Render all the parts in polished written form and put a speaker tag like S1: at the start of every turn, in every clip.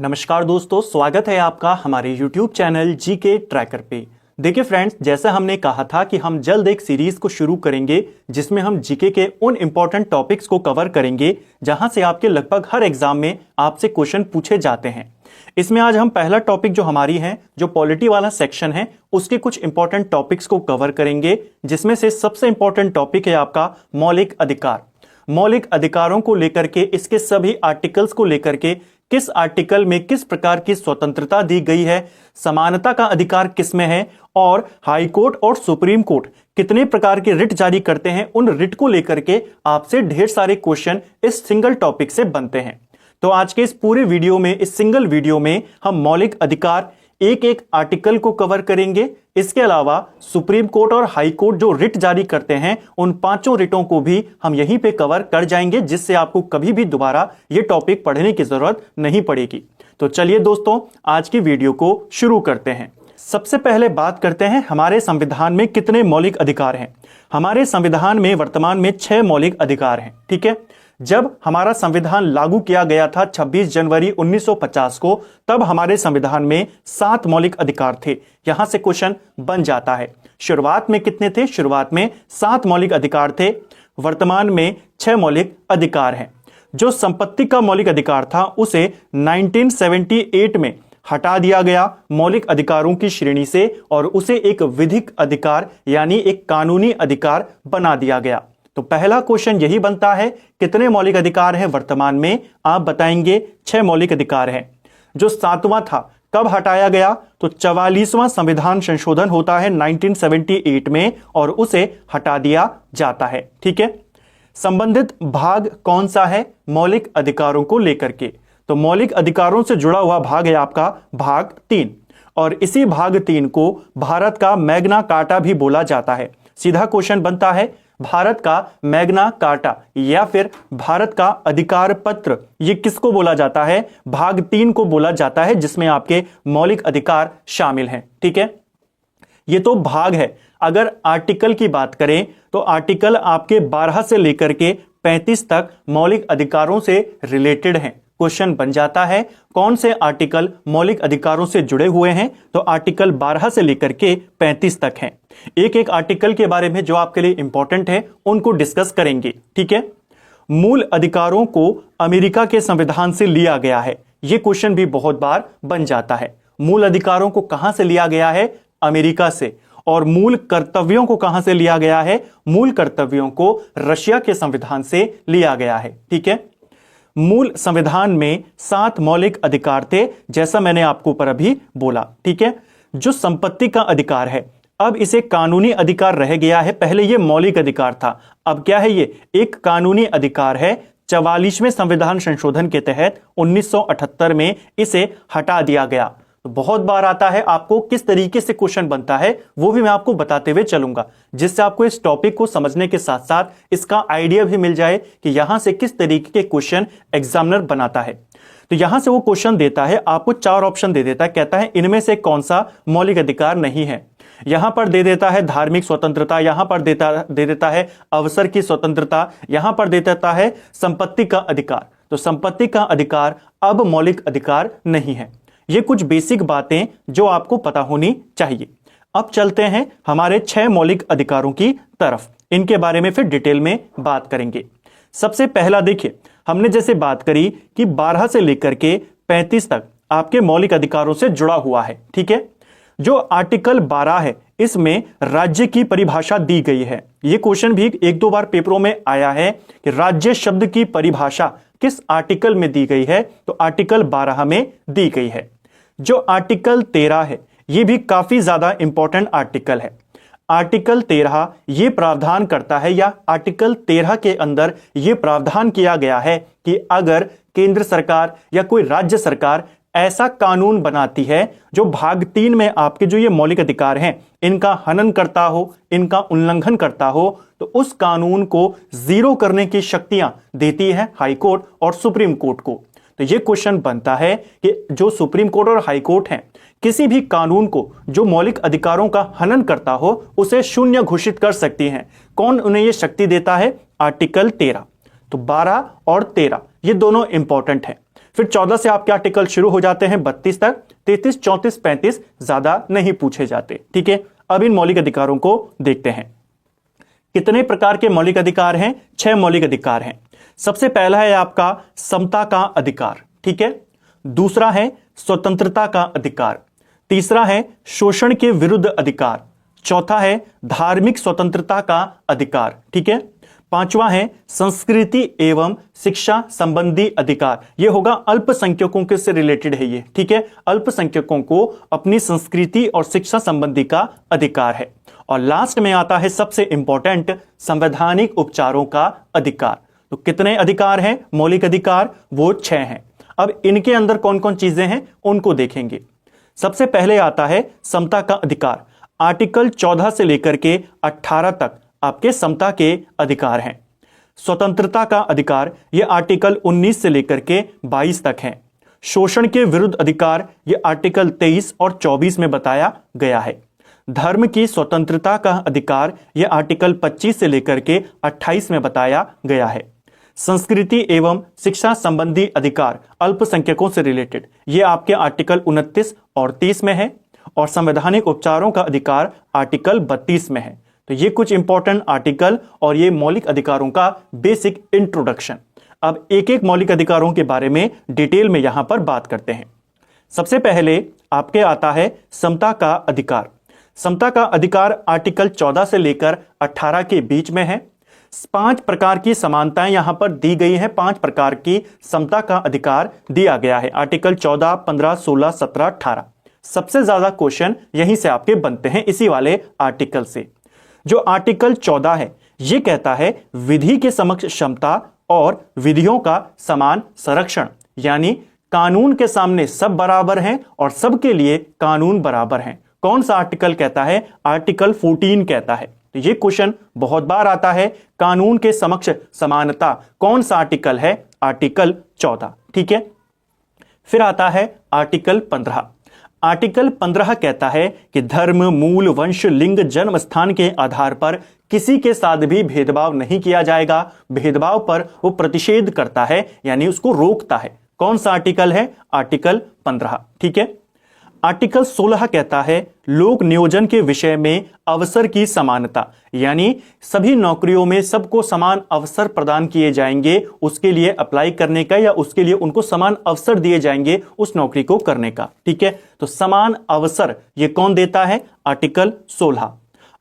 S1: नमस्कार दोस्तों, स्वागत है आपका हमारे YouTube चैनल जीके ट्रैकर पे। देखिए फ्रेंड्स, जैसा हमने कहा था कि हम जल्द एक सीरीज को शुरू करेंगे जिसमें हम जीके के उन इंपॉर्टेंट टॉपिक्स को कवर करेंगे जहां से आपके लगभग हर एग्जाम में आपसे क्वेश्चन पूछे जाते हैं। इसमें आज हम पहला टॉपिक जो हमारी है, जो पॉलिटी वाला सेक्शन है, उसके कुछ इंपॉर्टेंट टॉपिक्स को कवर करेंगे, जिसमें से सबसे इंपॉर्टेंट टॉपिक है आपका मौलिक अधिकार। मौलिक अधिकारों को लेकर के, इसके सभी आर्टिकल्स को लेकर के, किस आर्टिकल में किस प्रकार की स्वतंत्रता दी गई है, समानता का अधिकार किसमें है, और हाई कोर्ट और सुप्रीम कोर्ट कितने प्रकार के रिट जारी करते हैं, उन रिट को लेकर के आपसे ढेर सारे क्वेश्चन इस सिंगल टॉपिक से बनते हैं। तो आज के इस पूरे वीडियो में, इस सिंगल वीडियो में हम मौलिक अधिकार एक एक आर्टिकल को कवर करेंगे। इसके अलावा सुप्रीम कोर्ट और हाई कोर्ट जो रिट जारी करते हैं, उन पांचों रिटों को भी हम यहीं पे कवर कर जाएंगे, जिससे आपको कभी भी दोबारा ये टॉपिक पढ़ने की जरूरत नहीं पड़ेगी। तो चलिए दोस्तों, आज की वीडियो को शुरू करते हैं। सबसे पहले बात करते हैं हमारे संविधान में कितने मौलिक अधिकार हैं। हमारे संविधान में वर्तमान में 6 मौलिक अधिकार हैं। ठीक है, जब हमारा संविधान लागू किया गया था 26 जनवरी 1950 को, तब हमारे संविधान में 7 मौलिक अधिकार थे। यहां से क्वेश्चन बन जाता है, शुरुआत में कितने थे? शुरुआत में 7 मौलिक अधिकार थे, वर्तमान में 6 मौलिक अधिकार हैं। जो संपत्ति का मौलिक अधिकार था, उसे 1978 में हटा दिया गया मौलिक अधिकारों की श्रेणी से, और उसे एक विधिक अधिकार यानी एक कानूनी अधिकार बना दिया गया। तो पहला क्वेश्चन यही बनता है, कितने मौलिक अधिकार हैं वर्तमान में? आप बताएंगे 6 मौलिक अधिकार हैं। जो 7वां था, कब हटाया गया? तो 44वां संविधान संशोधन होता है 1978 में, और उसे हटा दिया जाता है। ठीक है, संबंधित भाग कौन सा है मौलिक अधिकारों को लेकर के? तो मौलिक अधिकारों से जुड़ा हुआ भाग है आपका भाग 3, और इसी भाग 3 को भारत का मैग्ना कार्टा भी बोला जाता है। सीधा क्वेश्चन बनता है, भारत का मैग्ना कार्टा या फिर भारत का अधिकार पत्र, ये किसको बोला जाता है? भाग 3 को बोला जाता है, जिसमें आपके मौलिक अधिकार शामिल हैं। ठीक है, ये तो भाग है। अगर आर्टिकल की बात करें तो आर्टिकल आपके 12 से लेकर के 35 तक मौलिक अधिकारों से रिलेटेड हैं। क्वेश्चन बन जाता है, कौन से आर्टिकल मौलिक अधिकारों से जुड़े हुए हैं? तो आर्टिकल 12 से लेकर के 35 तक हैं। एक एक आर्टिकल के बारे में जो आपके लिए इंपॉर्टेंट है, उनको डिस्कस करेंगे। ठीक है, मूल अधिकारों को अमेरिका के संविधान से लिया गया है। यह क्वेश्चन भी बहुत बार बन जाता है। मूल अधिकारों को कहां से लिया गया है? अमेरिका से। और मूल कर्तव्यों को कहां से लिया गया है? मूल कर्तव्यों को रशिया के संविधान से लिया गया है। ठीक है, मूल संविधान में 7 मौलिक अधिकार थे, जैसा मैंने आपको ऊपर अभी बोला। ठीक है, जो संपत्ति का अधिकार है, अब इसे कानूनी अधिकार रह गया है। पहले यह मौलिक अधिकार था, अब क्या है? ये एक कानूनी अधिकार है। 44वें संविधान संशोधन के तहत 1978 में इसे हटा दिया गया। तो बहुत बार आता है, आपको किस तरीके से क्वेश्चन बनता है वो भी मैं आपको बताते हुए चलूंगा, जिससे आपको इस टॉपिक को समझने के साथ साथ इसका आइडिया भी मिल जाए कि यहां से किस तरीके के क्वेश्चन एग्जामिनर बनाता है। तो यहां से वो क्वेश्चन देता है, आपको 4 ऑप्शन दे देता है, कहता है इनमें से कौन सा मौलिक अधिकार नहीं है। यहां पर दे देता है धार्मिक स्वतंत्रता, यहां पर दे देता है अवसर की स्वतंत्रता, यहां पर दे देता है संपत्ति का अधिकार। तो संपत्ति का अधिकार अब मौलिक अधिकार नहीं है। ये कुछ बेसिक बातें जो आपको पता होनी चाहिए। अब चलते हैं हमारे 6 मौलिक अधिकारों की तरफ। इनके बारे में फिर डिटेल में बात करेंगे। सबसे पहला देखिए, हमने जैसे बात करी कि 12 से लेकर के 35 तक आपके मौलिक अधिकारों से जुड़ा हुआ है। ठीक है, जो आर्टिकल 12 है, इसमें राज्य की परिभाषा दी गई है। यह क्वेश्चन भी 1-2 बार पेपरों में आया है कि राज्य शब्द की परिभाषा किस आर्टिकल में दी गई है? तो आर्टिकल 12 में दी गई है। जो आर्टिकल 13 है, यह भी काफी ज्यादा इंपॉर्टेंट आर्टिकल है। आर्टिकल 13 ये प्रावधान करता है, या आर्टिकल 13 के अंदर यह प्रावधान किया गया है कि अगर केंद्र सरकार या कोई राज्य सरकार ऐसा कानून बनाती है जो भाग 3 में आपके जो ये मौलिक अधिकार हैं, इनका हनन करता हो, इनका उल्लंघन करता हो, तो उस कानून को जीरो करने की शक्तियां देती है हाई कोर्ट और सुप्रीम कोर्ट को। तो ये क्वेश्चन बनता है कि जो सुप्रीम कोर्ट और हाई कोर्ट हैं, किसी भी कानून को जो मौलिक अधिकारों का हनन करता हो, उसे शून्य घोषित कर सकती हैं। कौन उन्हें यह शक्ति देता है? आर्टिकल 13। तो 12 और 13 ये दोनों इंपॉर्टेंट हैं। फिर 14 से आपके आर्टिकल शुरू हो जाते हैं 32 तक, 33, 34, 35 ज्यादा नहीं पूछे जाते। ठीक है, अब इन मौलिक अधिकारों को देखते हैं। कितने प्रकार के मौलिक अधिकार हैं? 6 मौलिक अधिकार हैं। सबसे पहला है आपका समता का अधिकार। ठीक है, दूसरा है स्वतंत्रता का अधिकार, तीसरा है शोषण के विरुद्ध अधिकार, चौथा है धार्मिक स्वतंत्रता का अधिकार। ठीक है, पांचवा है संस्कृति एवं शिक्षा संबंधी अधिकार। यह होगा अल्पसंख्यकों के से रिलेटेड है ये। ठीक है, अल्पसंख्यकों को अपनी संस्कृति और शिक्षा संबंधी का अधिकार है। और लास्ट में आता है सबसे इंपॉर्टेंट, संवैधानिक उपचारों का अधिकार। तो कितने अधिकार हैं मौलिक अधिकार? वो 6 हैं। अब इनके अंदर कौन कौन चीजें हैं उनको देखेंगे। सबसे पहले आता है समता का अधिकार। आर्टिकल 14 से लेकर के 18 तक आपके समता के अधिकार हैं। स्वतंत्रता का अधिकार यह आर्टिकल 19 से लेकर के 22 तक है। शोषण के विरुद्ध अधिकार यह आर्टिकल 23 और 24 में बताया गया है। धर्म की स्वतंत्रता का अधिकार यह आर्टिकल 25 से लेकर के 28 में बताया गया है। संस्कृति एवं शिक्षा संबंधी अधिकार अल्पसंख्यकों से रिलेटेड ये आपके आर्टिकल 29 और 30 में है। और संवैधानिक उपचारों का अधिकार आर्टिकल 32 में है। तो ये कुछ इंपॉर्टेंट आर्टिकल और ये मौलिक अधिकारों का बेसिक इंट्रोडक्शन। अब एक एक मौलिक अधिकारों के बारे में डिटेल में यहां पर बात करते हैं। सबसे पहले आपके आता है समता का अधिकार। समता का अधिकार आर्टिकल 14 से लेकर 18 के बीच में है। 5 प्रकार की समानताएं यहां पर दी गई हैं। 5 प्रकार की समता का अधिकार दिया गया है आर्टिकल 14, 15, 16, 17, 18। सबसे ज्यादा क्वेश्चन यहीं से आपके बनते हैं इसी वाले आर्टिकल से। जो आर्टिकल 14 है यह कहता है विधि के समक्ष क्षमता और विधियों का समान संरक्षण, यानी कानून के सामने सब बराबर हैं और सबके लिए कानून बराबर हैं। कौन सा आर्टिकल कहता है? आर्टिकल 14 कहता है। तो ये क्वेश्चन बहुत बार आता है, कानून के समक्ष समानता कौन सा आर्टिकल है? आर्टिकल 14। ठीक है, फिर आता है आर्टिकल 15। आर्टिकल 15 कहता है कि धर्म, मूल, वंश, लिंग, जन्म स्थान के आधार पर किसी के साथ भी भेदभाव नहीं किया जाएगा। भेदभाव पर वो प्रतिषेध करता है, यानी उसको रोकता है। कौन सा आर्टिकल है? आर्टिकल 15। ठीक है, आर्टिकल 16 कहता है लोक नियोजन के विषय में अवसर की समानता, यानी सभी नौकरियों में सबको समान अवसर प्रदान किए जाएंगे, उसके लिए अप्लाई करने का या उसके लिए उनको समान अवसर दिए जाएंगे उस नौकरी को करने का। ठीक है, तो समान अवसर ये कौन देता है? आर्टिकल 16।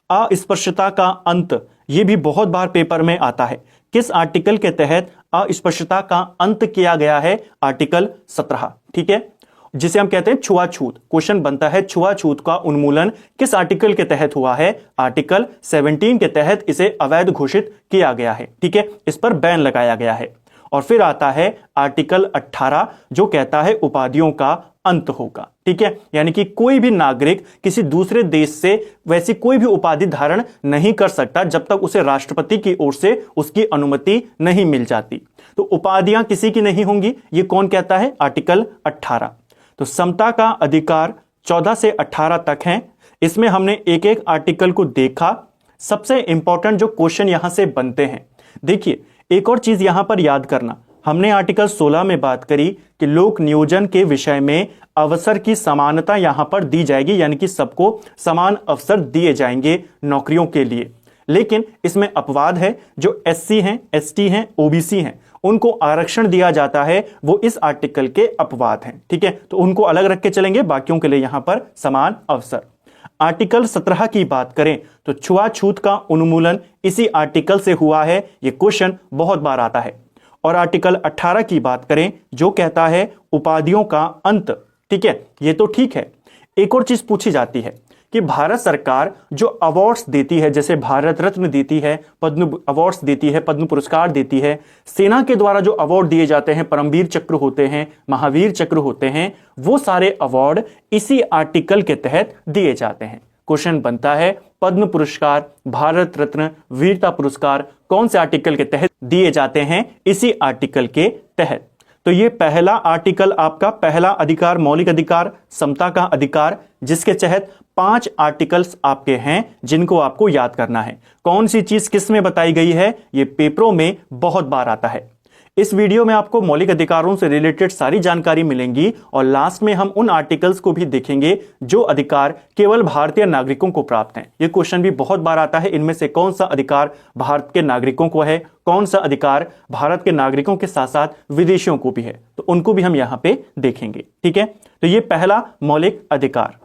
S1: अस्पृश्यता का अंत ये भी बहुत बार पेपर में आता है। किस आर्टिकल के तहत अस्पृश्यता का अंत किया गया है? आर्टिकल 17। ठीक है, जिसे हम कहते हैं छुआछूत। क्वेश्चन बनता है छुआछूत का उन्मूलन किस आर्टिकल के तहत हुआ है? आर्टिकल 17 के तहत इसे अवैध घोषित किया गया है। ठीक है, इस पर बैन लगाया गया है। और फिर आता है आर्टिकल 18 जो कहता है उपाधियों का अंत होगा। ठीक है, यानी कि कोई भी नागरिक किसी दूसरे देश से वैसी कोई भी उपाधि धारण नहीं कर सकता जब तक उसे राष्ट्रपति की ओर से उसकी अनुमति नहीं मिल जाती। तो उपाधियां किसी की नहीं होंगी, ये कौन कहता है? आर्टिकल 18। तो समता का अधिकार 14 से 18 तक हैं। इसमें हमने एक एक आर्टिकल को देखा। सबसे इंपॉर्टेंट जो क्वेश्चन यहां से बनते हैं, देखिए एक और चीज यहां पर याद करना, हमने आर्टिकल 16 में बात करी कि लोक नियोजन के विषय में अवसर की समानता यहां पर दी जाएगी, यानी कि सबको समान अवसर दिए जाएंगे नौकरियों के लिए। लेकिन इसमें अपवाद है, जो एससी हैं, एसटी हैं, ओबीसी हैं, उनको आरक्षण दिया जाता है, वो इस आर्टिकल के अपवाद हैं। ठीक है, तो उनको अलग रख के चलेंगे, बाकियों के लिए यहां पर समान अवसर। आर्टिकल 17 की बात करें तो छुआछूत का उन्मूलन इसी आर्टिकल से हुआ है, ये क्वेश्चन बहुत बार आता है। और आर्टिकल 18 की बात करें जो कहता है उपाधियों का अंत। ठीक है, ये तो ठीक है। एक और चीज पूछी जाती है कि भारत सरकार जो अवार्ड्स देती है, जैसे भारत रत्न देती है, पद्म अवार्ड्स देती है, पद्म पुरस्कार देती है, सेना के द्वारा जो अवार्ड दिए जाते हैं, परमवीर चक्र होते हैं, महावीर चक्र होते हैं, वो सारे अवार्ड इसी आर्टिकल के तहत दिए जाते हैं। क्वेश्चन बनता है पद्म पुरस्कार, भारत रत्न, वीरता पुरस्कार कौन से आर्टिकल के तहत दिए जाते हैं? इसी आर्टिकल के तहत। तो ये पहला आर्टिकल आपका पहला अधिकार, मौलिक अधिकार, समता का अधिकार, जिसके तहत 5 आर्टिकल्स आपके हैं जिनको आपको याद करना है। कौन सी चीज किस में बताई गई है, ये पेपरों में बहुत बार आता है। इस वीडियो में आपको मौलिक अधिकारों से रिलेटेड सारी जानकारी मिलेंगी और लास्ट में हम उन आर्टिकल्स को भी देखेंगे जो अधिकार केवल भारतीय नागरिकों को प्राप्त हैं। यह क्वेश्चन भी बहुत बार आता है, इनमें से कौन सा अधिकार भारत के नागरिकों को है, कौन सा अधिकार भारत के नागरिकों के साथ साथ विदेशियों को भी है, तो उनको भी हम यहां पे देखेंगे। ठीक है, तो ये पहला मौलिक अधिकार।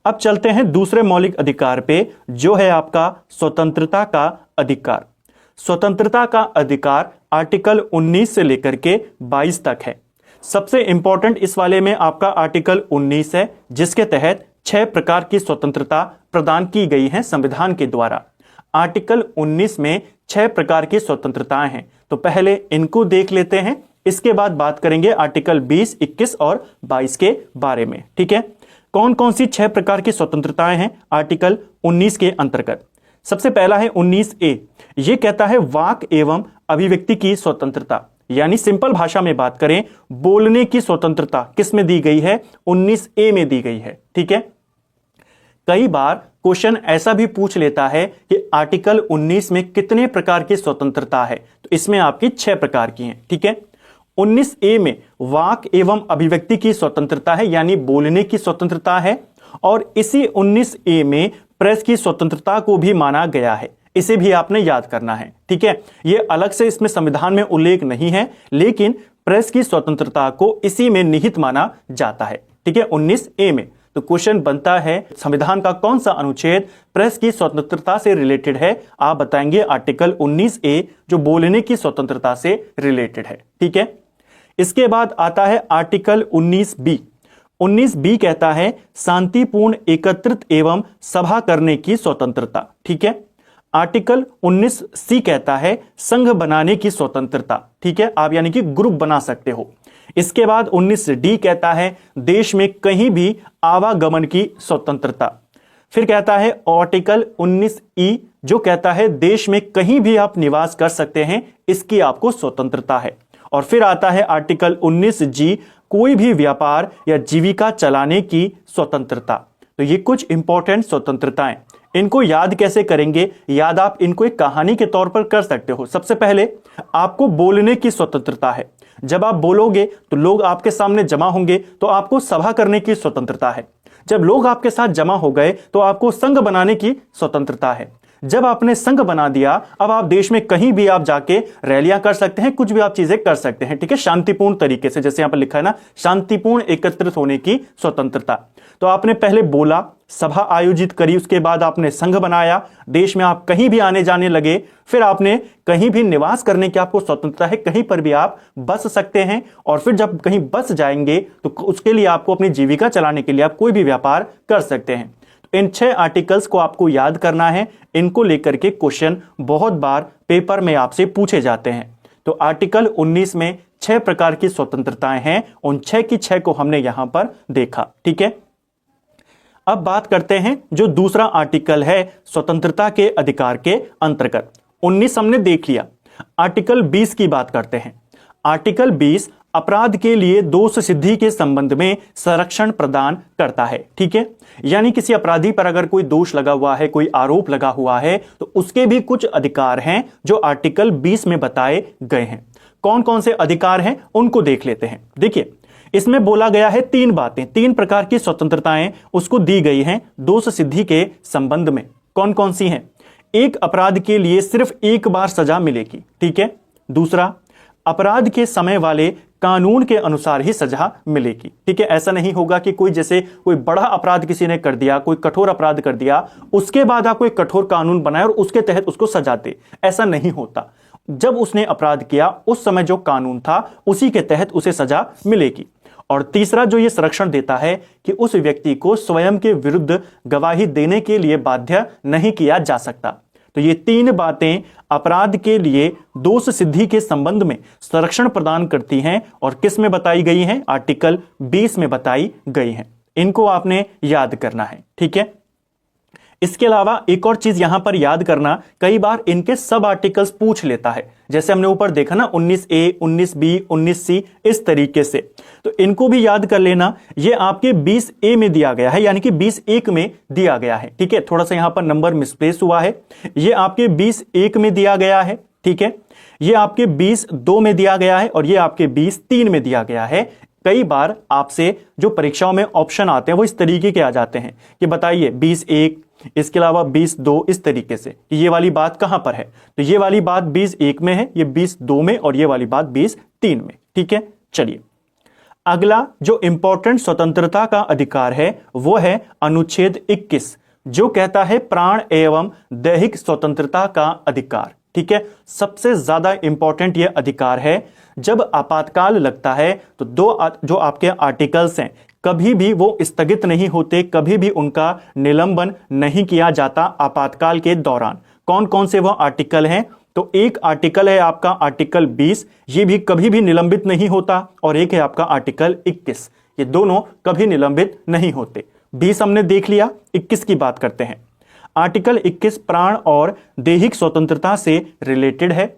S1: अब चलते हैं दूसरे मौलिक अधिकार पे, जो है आपका स्वतंत्रता का अधिकार। स्वतंत्रता का अधिकार आर्टिकल 19 से लेकर के 22 तक है। सबसे इंपॉर्टेंट इस वाले में आपका आर्टिकल 19 है, जिसके तहत 6 प्रकार की स्वतंत्रता प्रदान की गई है संविधान के द्वारा। आर्टिकल 19 में 6 प्रकार की स्वतंत्रताएं हैं, तो पहले इनको देख लेते हैं, इसके बाद बात करेंगे आर्टिकल 20, 21 और 22 के बारे में। ठीक है, कौन कौन सी 6 प्रकार की स्वतंत्रताएं हैं आर्टिकल 19 के अंतर्गत। सबसे पहला है 19A। यह कहता है वाक एवं अभिव्यक्ति की स्वतंत्रता, यानी सिंपल भाषा में बात करें, बोलने की स्वतंत्रता किस में दी गई है, 19A में दी गई है। ठीक है, कई बार क्वेश्चन ऐसा भी पूछ लेता है कि आर्टिकल 19 में कितने प्रकार की स्वतंत्रता है, तो इसमें आपकी 6 प्रकार की हैं। ठीक है, 19A में वाक एवं अभिव्यक्ति की स्वतंत्रता है, यानी बोलने की स्वतंत्रता है, और इसी 19A में प्रेस की स्वतंत्रता को भी माना गया है। इसे भी आपने याद करना है। ठीक है, यह अलग से इसमें संविधान में उल्लेख नहीं है, लेकिन प्रेस की स्वतंत्रता को इसी में निहित माना जाता है। ठीक है, 19A में। तो क्वेश्चन बनता है, संविधान का कौन सा अनुच्छेद प्रेस की स्वतंत्रता से रिलेटेड है, आप बताएंगे आर्टिकल 19A, जो बोलने की स्वतंत्रता से रिलेटेड है। ठीक है, इसके बाद आता है आर्टिकल 19B। 19B कहता है शांतिपूर्ण एकत्रित एवं सभा करने की स्वतंत्रता। ठीक है, आर्टिकल 19C कहता है संघ बनाने की स्वतंत्रता। ठीक है, आप यानी कि ग्रुप बना सकते हो। इसके बाद 19D कहता है देश में कहीं भी आवागमन की स्वतंत्रता। फिर कहता है आर्टिकल 19E, जो कहता है देश में कहीं भी आप निवास कर सकते हैं, इसकी आपको स्वतंत्रता है। और फिर आता है आर्टिकल 19G, कोई भी व्यापार या जीविका चलाने की स्वतंत्रता। तो ये कुछ इंपॉर्टेंट स्वतंत्रताएं, इनको याद कैसे करेंगे, याद आप इनको एक कहानी के तौर पर कर सकते हो। सबसे पहले आपको बोलने की स्वतंत्रता है, जब आप बोलोगे तो लोग आपके सामने जमा होंगे, तो आपको सभा करने की स्वतंत्रता है। जब लोग आपके साथ जमा हो गए तो आपको संघ बनाने की स्वतंत्रता है। जब आपने संघ बना दिया, अब आप देश में कहीं भी आप जाके रैलियां कर सकते हैं, कुछ भी आप चीजें कर सकते हैं। ठीक है, शांतिपूर्ण तरीके से, जैसे यहां पर लिखा है ना, शांतिपूर्ण एकत्रित होने की स्वतंत्रता। तो आपने पहले बोला, सभा आयोजित करी, उसके बाद आपने संघ बनाया, देश में आप कहीं भी आने जाने लगे, फिर आपने कहीं भी निवास करने की आपको स्वतंत्रता है, कहीं पर भी आप बस सकते हैं, और फिर जब कहीं बस जाएंगे तो उसके लिए आपको अपनी जीविका चलाने के लिए आप कोई भी व्यापार कर सकते हैं। इन 6 आर्टिकल्स को आपको याद करना है, इनको लेकर के क्वेश्चन बहुत बार पेपर में आपसे पूछे जाते हैं। तो आर्टिकल 19 में 6 प्रकार की स्वतंत्रताएं हैं, उन 6 की 6 को हमने यहां पर देखा। ठीक है, अब बात करते हैं जो दूसरा आर्टिकल है स्वतंत्रता के अधिकार के अंतर्गत। 19 हमने देख लिया, आर्टिकल 20 की बात करते हैं। आर्टिकल 20 अपराध के लिए दोष सिद्धि के संबंध में संरक्षण प्रदान करता है। ठीक है, यानी किसी अपराधी पर अगर कोई दोष लगा हुआ है, कोई आरोप लगा हुआ है, तो उसके भी कुछ अधिकार हैं जो आर्टिकल 20 में बताए गए हैं। कौन कौन से अधिकार हैं उनको देख लेते हैं। देखिए, इसमें बोला गया है 3 बातें, 3 प्रकार की स्वतंत्रताएं उसको दी गई हैं दोष सिद्धि के संबंध में। कौन कौन सी हैं? एक, अपराध के लिए सिर्फ एक बार सजा मिलेगी। ठीक है, दूसरा, अपराध के समय वाले कानून के अनुसार ही सजा मिलेगी। ठीक है, ऐसा नहीं होगा कि कोई जैसे कोई बड़ा अपराध किसी ने कर दिया, कोई कठोर अपराध कर दिया, उसके बाद आप कोई कठोर कानून बनाए और उसके तहत उसको सजा दे, ऐसा नहीं होता। जब उसने अपराध किया उस समय जो कानून था उसी के तहत उसे सजा मिलेगी। और तीसरा जो ये संरक्षण देता है कि उस व्यक्ति को स्वयं के विरुद्ध गवाही देने के लिए बाध्य नहीं किया जा सकता। तो ये 3 बातें अपराध के लिए दोष सिद्धि के संबंध में संरक्षण प्रदान करती हैं और किस में बताई गई हैं? आर्टिकल 20 में बताई गई हैं। इनको आपने याद करना है। ठीक है, इसके अलावा एक और चीज यहां पर याद करना, कई बार इनके सब आर्टिकल्स पूछ लेता है, जैसे हमने ऊपर देखा ना 19A, 19B, 19C, इस तरीके से। तो इनको भी याद कर लेना। ये आपके 20A में दिया गया है, यानी कि 20(1) में दिया गया है। ठीक है, थोड़ा सा यहां पर नंबर मिसप्लेस हुआ है, ये आपके 20(1) में दिया गया है। ठीक है, ये आपके 20(2) में दिया गया है और ये आपके 20(3) में दिया गया है। कई बार आपसे जो परीक्षाओं में ऑप्शन आते हैं वो इस तरीके के आ जाते हैं कि बताइए 20(1), इसके अलावा 20(2), इस तरीके से कि ये वाली बात कहां पर है। तो ये वाली बात 20(1) में है, ये 20(2) में, और ये वाली बात 20(3) में। ठीक है, चलिए अगला जो इंपॉर्टेंट स्वतंत्रता का अधिकार है वो है अनुच्छेद 21, जो कहता है प्राण एवं दैहिक स्वतंत्रता का अधिकार। ठीक है, सबसे ज्यादा इंपॉर्टेंट यह अधिकार है। जब आपातकाल लगता है तो जो आपके आर्टिकल्स हैं कभी भी वो स्थगित नहीं होते, कभी भी उनका निलंबन नहीं किया जाता आपातकाल के दौरान। कौन कौन से वो आर्टिकल हैं? तो एक आर्टिकल है आपका आर्टिकल 20, ये भी कभी भी निलंबित नहीं होता, और एक है आपका आर्टिकल 21, ये दोनों कभी निलंबित नहीं होते। 20 हमने देख लिया, 21 की बात करते हैं। आर्टिकल 21 प्राण और दैहिक स्वतंत्रता से रिलेटेड है।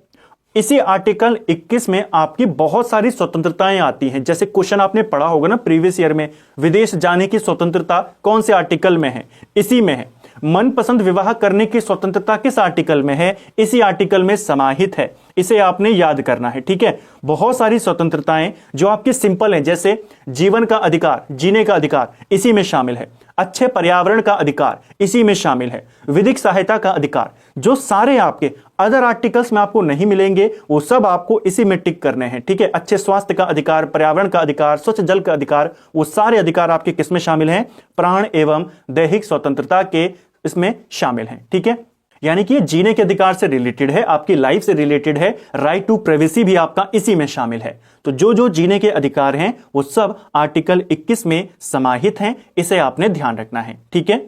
S1: इसी आर्टिकल 21 में आपकी बहुत सारी स्वतंत्रताएं आती हैं। जैसे क्वेश्चन आपने पढ़ा होगा ना प्रीवियस ईयर में, विदेश जाने की स्वतंत्रता कौन से आर्टिकल में है? इसी में है। मनपसंद विवाह करने की स्वतंत्रता किस आर्टिकल में है? इसी आर्टिकल में समाहित है। इसे आपने याद करना है। ठीक है, बहुत सारी स्वतंत्रताएं जो आपकी सिंपल हैं, जैसे जीवन का अधिकार, जीने का अधिकार, इसी में शामिल है। अच्छे पर्यावरण का अधिकार इसी में शामिल है। विधिक सहायता का अधिकार, जो सारे आपके अदर आर्टिकल्स में आपको नहीं मिलेंगे वो सब आपको इसी में टिक करने हैं। ठीक है, अच्छे स्वास्थ्य का अधिकार, पर्यावरण का अधिकार, स्वच्छ जल का अधिकार, वो सारे अधिकार आपके किसमें शामिल हैं? प्राण एवं दैहिक स्वतंत्रता के इसमें शामिल हैं। ठीक है, यानी कि जीने के अधिकार से रिलेटेड है, आपकी लाइफ से रिलेटेड है। राइट टू प्राइवेसी भी आपका इसी में शामिल है। तो जो जो जीने के अधिकार हैं वो सब आर्टिकल 21 में समाहित हैं, इसे आपने ध्यान रखना है। ठीक है,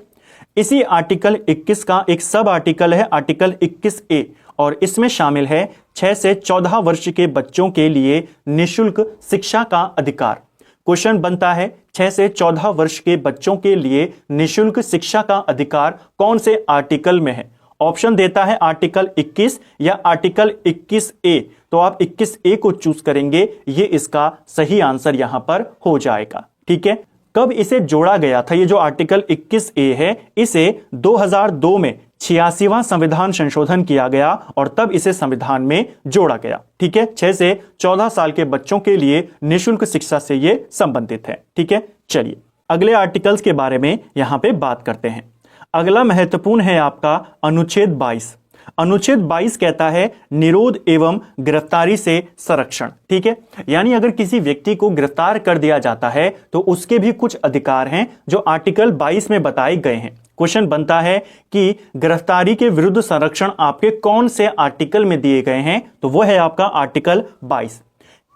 S1: इसी आर्टिकल 21 का एक सब आर्टिकल है आर्टिकल 21A, और इसमें शामिल है 6 से 14 वर्ष के बच्चों के लिए निःशुल्क शिक्षा का अधिकार। क्वेश्चन बनता है 6 से 14 वर्ष के बच्चों के लिए निःशुल्क शिक्षा का अधिकार कौन से आर्टिकल में है? ऑप्शन देता है आर्टिकल 21 या आर्टिकल 21A, तो आप 21A को चूज करेंगे, ये इसका सही आंसर यहां पर हो जाएगा। ठीक है, कब इसे जोड़ा गया था? ये जो आर्टिकल 21A है, इसे 2002 में 86वां संविधान संशोधन किया गया और तब इसे संविधान में जोड़ा गया। ठीक है, 6 से 14 साल के बच्चों के लिए निःशुल्क शिक्षा से ये संबंधित है। ठीक है, चलिए अगले आर्टिकल्स के बारे में यहां पे बात करते हैं। अगला महत्वपूर्ण है आपका अनुच्छेद 22। अनुच्छेद 22 कहता है निरोध एवं गिरफ्तारी से संरक्षण। ठीक है, यानी अगर किसी व्यक्ति को गिरफ्तार कर दिया जाता है तो उसके भी कुछ अधिकार हैं जो आर्टिकल 22 में बताए गए हैं। क्वेश्चन बनता है कि गिरफ्तारी के विरुद्ध संरक्षण आपके कौन से आर्टिकल में दिए गए हैं? तो वो है आपका आर्टिकल 22।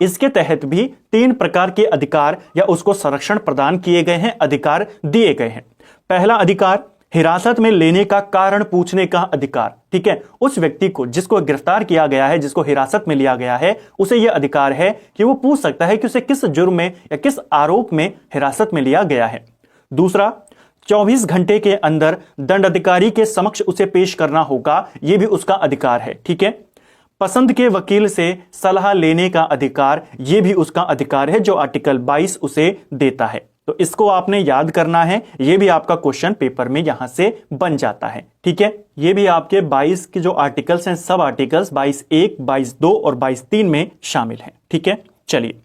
S1: इसके तहत भी 3 प्रकार के अधिकार या उसको संरक्षण प्रदान किए गए हैं, अधिकार दिए गए हैं। पहला अधिकार हिरासत में लेने का कारण पूछने का अधिकार। ठीक है, उस व्यक्ति को जिसको गिरफ्तार किया गया है, जिसको हिरासत में लिया गया है, उसे यह अधिकार है कि वो पूछ सकता है कि उसे किस जुर्म में या किस आरोप में हिरासत में लिया गया है। दूसरा, 24 घंटे के अंदर दंडाधिकारी के समक्ष उसे पेश करना होगा, यह भी उसका अधिकार है। ठीक है, पसंद के वकील से सलाह लेने का अधिकार, यह भी उसका अधिकार है जो आर्टिकल 22 उसे देता है। तो इसको आपने याद करना है, यह भी आपका क्वेश्चन पेपर में यहां से बन जाता है। ठीक है, ये भी आपके 22 के जो आर्टिकल्स हैं, सब आर्टिकल्स 22(1), 22(2) और 22(3) में शामिल हैं। ठीक है, चलिए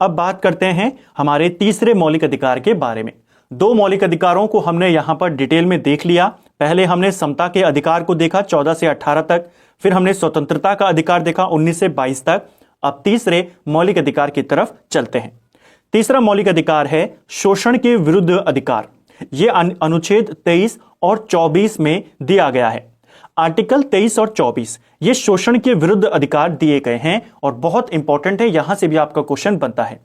S1: अब बात करते हैं हमारे तीसरे मौलिक अधिकार के बारे में। 2 मौलिक अधिकारों को हमने यहां पर डिटेल में देख लिया। पहले हमने समता के अधिकार को देखा 14 से 18 तक, फिर हमने स्वतंत्रता का अधिकार देखा 19 से 22 तक। अब तीसरे मौलिक अधिकार की तरफ चलते हैं। तीसरा मौलिक अधिकार है शोषण के विरुद्ध अधिकार। यह अनुच्छेद 23 और 24 में दिया गया है। आर्टिकल 23 और 24 ये शोषण के विरुद्ध अधिकार दिए गए हैं और बहुत इंपॉर्टेंट है, यहां से भी आपका क्वेश्चन बनता है।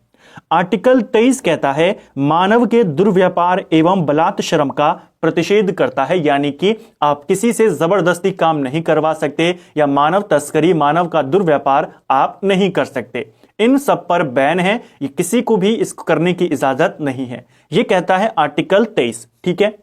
S1: आर्टिकल 23 कहता है मानव के दुर्व्यापार एवं बलात्श्रम का प्रतिषेध करता है, यानी कि आप किसी से जबरदस्ती काम नहीं करवा सकते या मानव तस्करी, मानव का दुर्व्यापार आप नहीं कर सकते। इन सब पर बैन है, ये किसी को भी इसको करने की इजाजत नहीं है, ये कहता है आर्टिकल 23। ठीक है,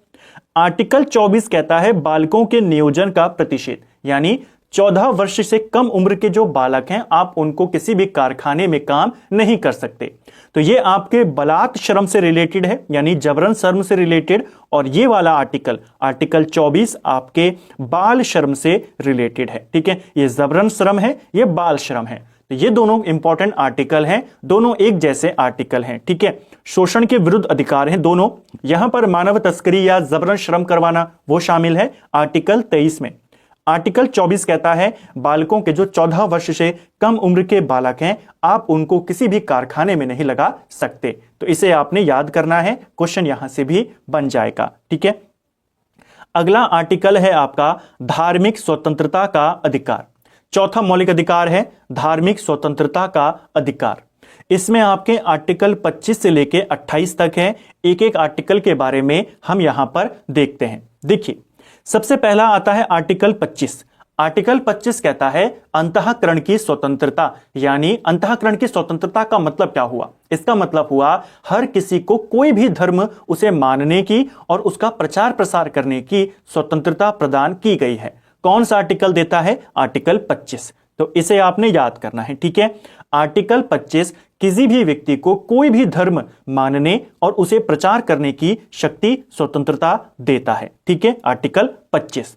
S1: आर्टिकल 24 कहता है बालकों के नियोजन का प्रतिषेध, यानी 14 वर्ष से कम उम्र के जो बालक हैं आप उनको किसी भी कारखाने में काम नहीं कर सकते। तो ये आपके बलात् श्रम से रिलेटेड है, यानी जबरन श्रम से रिलेटेड, और ये वाला आर्टिकल 24 आपके बाल श्रम से रिलेटेड है। ठीक है, ये जबरन श्रम है, ये बाल श्रम है। तो ये दोनों इंपॉर्टेंट आर्टिकल हैं, दोनों एक जैसे आर्टिकल हैं। ठीक है, शोषण के विरुद्ध अधिकार हैं दोनों। यहां पर मानव तस्करी या जबरन श्रम करवाना वो शामिल है आर्टिकल 23 में। आर्टिकल 24 कहता है बालकों के जो 14 वर्ष से कम उम्र के बालक हैं आप उनको किसी भी कारखाने में नहीं लगा सकते। तो इसे आपने याद करना है, क्वेश्चन यहां से भी बन जाएगा। ठीक है, अगला आर्टिकल है आपका धार्मिक स्वतंत्रता का अधिकार। चौथा मौलिक अधिकार है धार्मिक स्वतंत्रता का अधिकार। इसमें आपके आर्टिकल 25 से लेके 28 तक है। एक एक आर्टिकल के बारे में हम यहां पर देखते हैं। देखिए, सबसे पहला आता है आर्टिकल 25। आर्टिकल 25 कहता है अंतःकरण की स्वतंत्रता, यानी अंतःकरण की स्वतंत्रता का मतलब क्या हुआ? इसका मतलब हुआ हर किसी को कोई भी धर्म उसे मानने की और उसका प्रचार प्रसार करने की स्वतंत्रता प्रदान की गई है। कौन सा आर्टिकल देता है? आर्टिकल 25। तो इसे आपने याद करना है। ठीक है, आर्टिकल 25 किसी भी व्यक्ति को कोई भी धर्म मानने और उसे प्रचार करने की शक्ति, स्वतंत्रता देता है। ठीक है, आर्टिकल 25।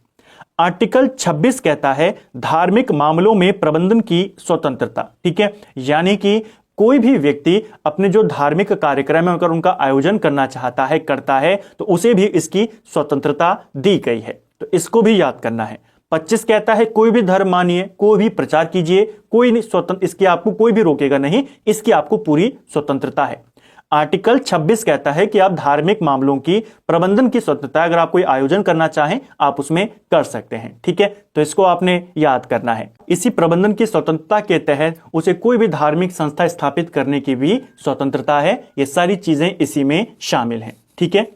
S1: आर्टिकल 26 कहता है धार्मिक मामलों में प्रबंधन की स्वतंत्रता। ठीक है, यानी कि कोई भी व्यक्ति अपने जो धार्मिक कार्यक्रम है अगर उनका आयोजन करना चाहता है, करता है, तो उसे भी इसकी स्वतंत्रता दी गई है। तो इसको भी याद करना है। 25 कहता है कोई भी धर्म मानिए, कोई भी प्रचार कीजिए, कोई नहीं स्वतंत्र, इसकी आपको कोई भी रोकेगा नहीं, इसकी आपको पूरी स्वतंत्रता है। आर्टिकल 26 कहता है कि आप धार्मिक मामलों की प्रबंधन की स्वतंत्रता, अगर आप कोई आयोजन करना चाहें आप उसमें कर सकते हैं। ठीक है, तो इसको आपने याद करना है। इसी प्रबंधन की स्वतंत्रता के तहत उसे कोई भी धार्मिक संस्था स्थापित करने की भी स्वतंत्रता है। ये सारी चीजें इसी में शामिल हैं। ठीक है,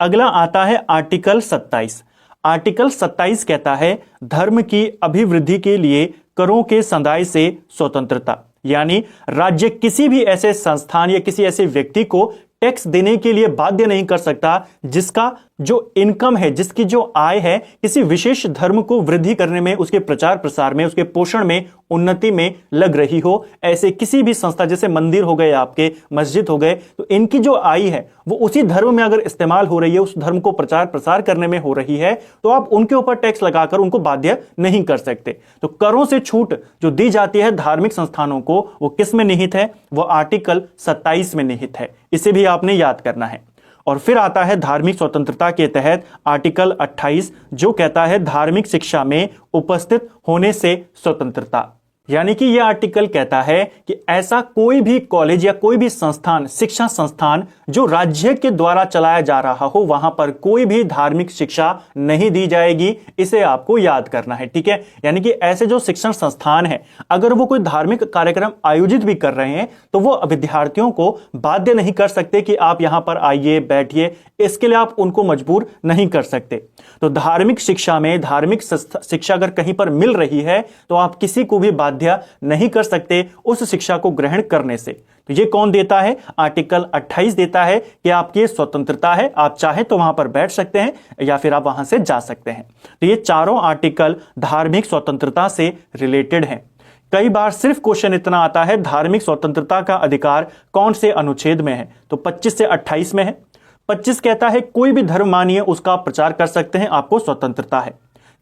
S1: अगला आता है आर्टिकल 27। आर्टिकल 27 कहता है धर्म की अभिवृद्धि के लिए करों के संदाय से स्वतंत्रता, यानी राज्य किसी भी ऐसे संस्थान या किसी ऐसे व्यक्ति को टैक्स देने के लिए बाध्य नहीं कर सकता जिसका जो इनकम है, जिसकी जो आय है किसी विशेष धर्म को वृद्धि करने में, उसके प्रचार प्रसार में, उसके पोषण में, उन्नति में लग रही हो। ऐसे किसी भी संस्था, जैसे मंदिर हो गए, आपके मस्जिद हो गए, तो इनकी जो आय है वो उसी धर्म में अगर इस्तेमाल हो रही है, उस धर्म को प्रचार प्रसार करने में हो रही है, तो आप उनके ऊपर टैक्स लगाकर उनको बाध्य नहीं कर सकते। तो करों से छूट जो दी जाती है धार्मिक संस्थानों को, वो किस में निहित है? वो आर्टिकल 27 में निहित है। इसे भी आपने याद करना है। और फिर आता है धार्मिक स्वतंत्रता के तहत आर्टिकल 28, जो कहता है धार्मिक शिक्षा में उपस्थित होने से स्वतंत्रता, यानी कि यह आर्टिकल कहता है कि ऐसा कोई भी कॉलेज या कोई भी संस्थान, शिक्षा संस्थान जो राज्य के द्वारा चलाया जा रहा हो, वहां पर कोई भी धार्मिक शिक्षा नहीं दी जाएगी। इसे आपको याद करना है। ठीक है, यानी कि ऐसे जो शिक्षण संस्थान है अगर वो कोई धार्मिक कार्यक्रम आयोजित भी कर रहे हैं तो वो विद्यार्थियों को बाध्य नहीं कर सकते कि आप यहां पर आइए, बैठिए। इसके लिए आप उनको मजबूर नहीं कर सकते। तो धार्मिक शिक्षा में, धार्मिक शिक्षा अगर कहीं पर मिल रही है तो आप किसी को भी बाध्य नहीं कर सकते उस शिक्षा को ग्रहण करने से। तो ये कौन देता है? आर्टिकल 28 देता है कि आपकी स्वतंत्रता है, आप चाहे तो वहां पर बैठ सकते हैं या फिर आप वहां से जा सकते हैं। तो ये चारों आर्टिकल धार्मिक स्वतंत्रता से रिलेटेड हैं। कई बार सिर्फ क्वेश्चन इतना आता है धार्मिक स्वतंत्रता का अधिकार कौन से अनुच्छेद में है? तो 25 से 28 में है। 25 कहता है कोई भी धर्म मानिए, उसका प्रचार कर सकते हैं, आपको स्वतंत्रता है।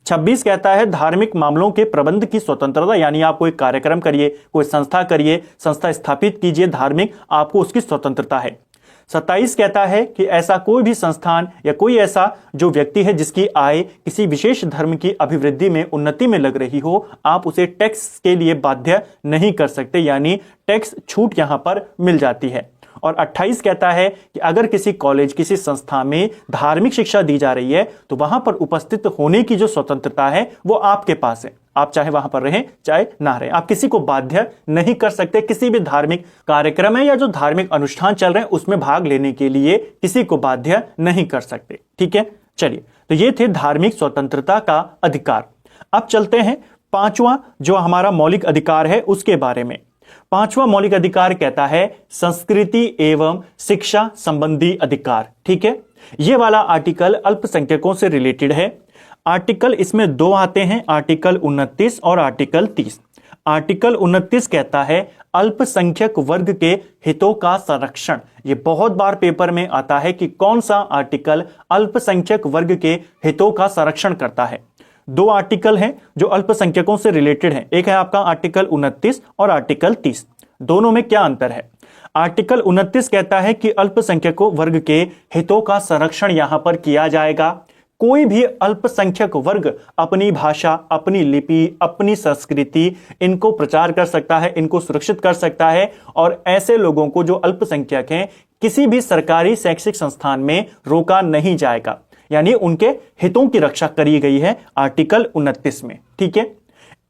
S1: 26 कहता है धार्मिक मामलों के प्रबंध की स्वतंत्रता, यानी आप कोई कार्यक्रम करिए, कोई संस्था करिए, संस्था स्थापित कीजिए धार्मिक, आपको उसकी स्वतंत्रता है। 27 कहता है कि ऐसा कोई भी संस्थान या कोई ऐसा जो व्यक्ति है जिसकी आय किसी विशेष धर्म की अभिवृद्धि में, उन्नति में लग रही हो, आप उसे टैक्स के लिए बाध्य नहीं कर सकते, यानी टैक्स छूट यहां पर मिल जाती है। और 28 कहता है कि अगर किसी कॉलेज, किसी संस्था में धार्मिक शिक्षा दी जा रही है तो वहां पर उपस्थित होने की जो स्वतंत्रता है वो आपके पास है। आप चाहे वहां पर रहें, चाहे ना रहें, आप किसी को बाध्य नहीं कर सकते। किसी भी धार्मिक कार्यक्रम है या जो धार्मिक अनुष्ठान चल रहे हैं उसमें भाग लेने के लिए किसी को बाध्य नहीं कर सकते। ठीक है, चलिए, तो ये थे धार्मिक स्वतंत्रता का अधिकार। अब चलते हैं पांचवा जो हमारा मौलिक अधिकार है उसके बारे में। पांचवा मौलिक अधिकार कहता है संस्कृति एवं शिक्षा संबंधी अधिकार। ठीक है, यह वाला आर्टिकल अल्पसंख्यकों से रिलेटेड है। आर्टिकल इसमें दो आते हैं, आर्टिकल 29 और आर्टिकल 30। आर्टिकल 29 कहता है अल्पसंख्यक वर्ग के हितों का संरक्षण। यह बहुत बार पेपर में आता है कि कौन सा आर्टिकल अल्पसंख्यक वर्ग के हितों का संरक्षण करता है। दो आर्टिकल हैं जो अल्पसंख्यकों से रिलेटेड हैं, एक है आपका आर्टिकल 29 और आर्टिकल 30। दोनों में क्या अंतर है? आर्टिकल 29 कहता है कि अल्पसंख्यकों वर्ग के हितों का संरक्षण यहां पर किया जाएगा। कोई भी अल्पसंख्यक वर्ग अपनी भाषा, अपनी लिपि, अपनी संस्कृति इनको प्रचार कर सकता है, इनको सुरक्षित कर सकता है, और ऐसे लोगों को जो अल्पसंख्यक हैं किसी भी सरकारी शैक्षिक संस्थान में रोका नहीं जाएगा। यानी उनके हितों की रक्षा करी गई है आर्टिकल 29 में। ठीक है,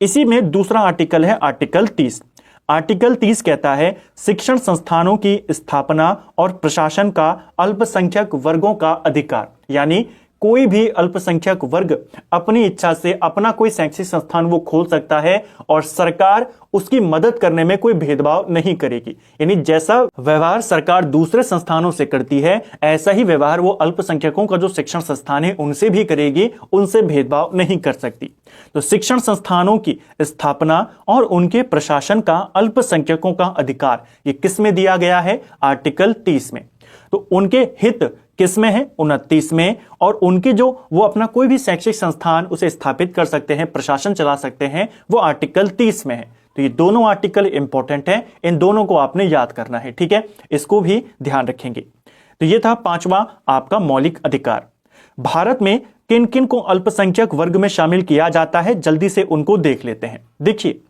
S1: इसी में दूसरा आर्टिकल है आर्टिकल 30। आर्टिकल 30 कहता है शिक्षण संस्थानों की स्थापना और प्रशासन का अल्पसंख्यक वर्गों का अधिकार। यानी कोई भी अल्पसंख्यक वर्ग अपनी इच्छा से अपना कोई शैक्षिक संस्थान वो खोल सकता है और सरकार उसकी मदद करने में कोई भेदभाव नहीं करेगी। यानी जैसा व्यवहार सरकार दूसरे संस्थानों से करती है ऐसा ही व्यवहार वो अल्पसंख्यकों का जो शिक्षण संस्थान है उनसे भी करेगी, उनसे भेदभाव नहीं कर सकती। तो शिक्षण संस्थानों की स्थापना और उनके प्रशासन का अल्पसंख्यकों का अधिकार ये किस में दिया गया है? आर्टिकल 30 में। तो उनके हित किस में है? 29 में। और उनके जो वो अपना कोई भी शैक्षिक संस्थान उसे स्थापित कर सकते हैं, प्रशासन चला सकते हैं, वो आर्टिकल 30 में है। तो ये दोनों आर्टिकल इंपॉर्टेंट हैं, इन दोनों को आपने याद करना है। ठीक है, इसको भी ध्यान रखेंगे। तो ये था पांचवा आपका मौलिक अधिकार। भारत में किन किन को अल्पसंख्यक वर्ग में शामिल किया जाता है, जल्दी से उनको देख लेते हैं। देखिए,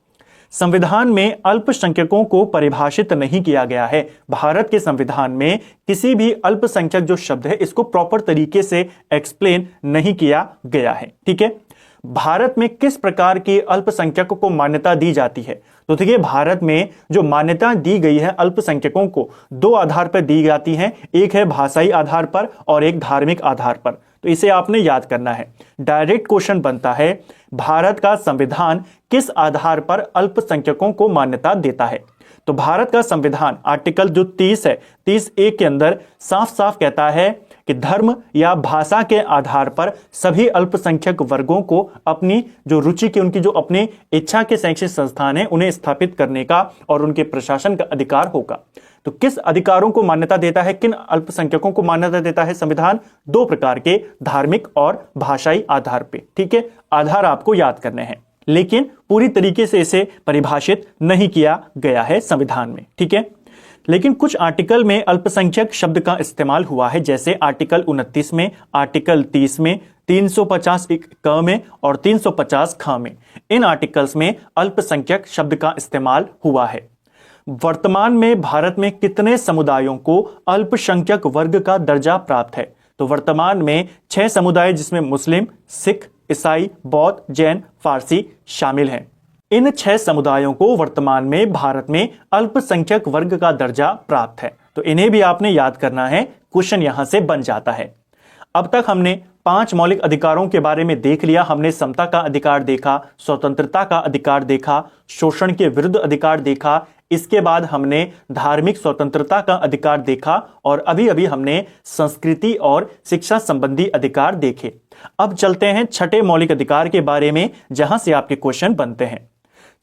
S1: संविधान में अल्पसंख्यकों को परिभाषित नहीं किया गया है। भारत के संविधान में किसी भी अल्पसंख्यक जो शब्द है इसको प्रॉपर तरीके से एक्सप्लेन नहीं किया गया है। ठीक है, भारत में किस प्रकार के अल्पसंख्यकों को मान्यता दी जाती है? तो देखिए, भारत में जो मान्यता दी गई है अल्पसंख्यकों को दो आधार पर दी जाती है, एक है भाषाई आधार पर और एक धार्मिक आधार पर। तो इसे आपने याद करना है। डायरेक्ट क्वेश्चन बनता है, भारत का संविधान किस आधार पर अल्पसंख्यकों को मान्यता देता है? तो भारत का संविधान आर्टिकल जो 30 है, 30A के अंदर साफ साफ कहता है कि धर्म या भाषा के आधार पर सभी अल्पसंख्यक वर्गों को अपनी जो रुचि की, उनकी जो अपनी इच्छा के शैक्षिक संस्थान है उन्हें स्थापित करने का और उनके प्रशासन का अधिकार होगा। तो किस अधिकारों को मान्यता देता है, किन अल्पसंख्यकों को मान्यता देता है संविधान? दो प्रकार के, धार्मिक और भाषाई आधार पे। ठीक है, आधार आपको याद करने हैं, लेकिन पूरी तरीके से इसे परिभाषित नहीं किया गया है संविधान में। ठीक है, लेकिन कुछ आर्टिकल में अल्पसंख्यक शब्द का इस्तेमाल हुआ है, जैसे आर्टिकल 29 में, आर्टिकल 30 में, 350 क में और 350 ख में। इन आर्टिकल्स में अल्पसंख्यक शब्द का इस्तेमाल हुआ है। वर्तमान में भारत में कितने समुदायों को अल्पसंख्यक वर्ग का दर्जा प्राप्त है? तो वर्तमान में 6 समुदाय, जिसमें मुस्लिम, सिख, ईसाई, बौद्ध, जैन, फारसी शामिल हैं। इन 6 समुदायों को वर्तमान में भारत में अल्पसंख्यक वर्ग का दर्जा प्राप्त है। तो इन्हें भी आपने याद करना है, क्वेश्चन यहां से बन जाता है। अब तक हमने 5 मौलिक अधिकारों के बारे में देख लिया। हमने समता का अधिकार देखा, स्वतंत्रता का अधिकार देखा, शोषण के विरुद्ध अधिकार देखा, इसके बाद हमने धार्मिक स्वतंत्रता का अधिकार देखा और अभी अभी हमने संस्कृति और शिक्षा संबंधी अधिकार देखे। अब चलते हैं छठे मौलिक अधिकार के बारे में, जहां से आपके क्वेश्चन बनते हैं।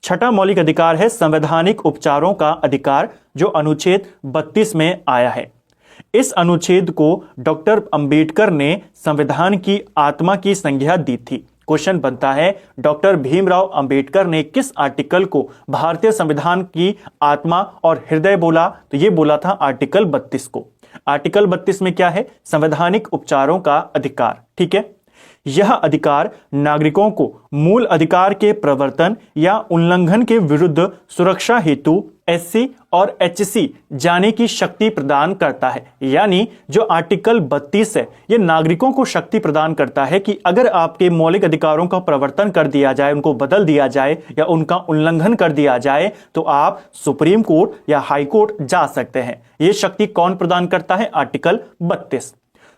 S1: छठा मौलिक अधिकार है संवैधानिक उपचारों का अधिकार, जो अनुच्छेद 32 में आया है। इस अनुच्छेद को डॉक्टर अंबेडकर ने संविधान की आत्मा की संज्ञा दी थी। क्वेश्चन बनता है, डॉक्टर भीमराव अंबेडकर ने किस आर्टिकल को भारतीय संविधान की आत्मा और हृदय बोला? तो ये बोला था आर्टिकल 32 को। आर्टिकल 32 में क्या है? संवैधानिक उपचारों का अधिकार। ठीक है, यह अधिकार नागरिकों को मूल अधिकार के प्रवर्तन या उल्लंघन के विरुद्ध सुरक्षा हेतु SC और HC जाने की शक्ति प्रदान करता है। यानी जो आर्टिकल 32 है, यह नागरिकों को शक्ति प्रदान करता है कि अगर आपके मौलिक अधिकारों का प्रवर्तन कर दिया जाए, उनको बदल दिया जाए या उनका उल्लंघन कर दिया जाए, तो आप सुप्रीम कोर्ट या हाई कोर्ट जा सकते हैं। यह शक्ति कौन प्रदान करता है? आर्टिकल 32।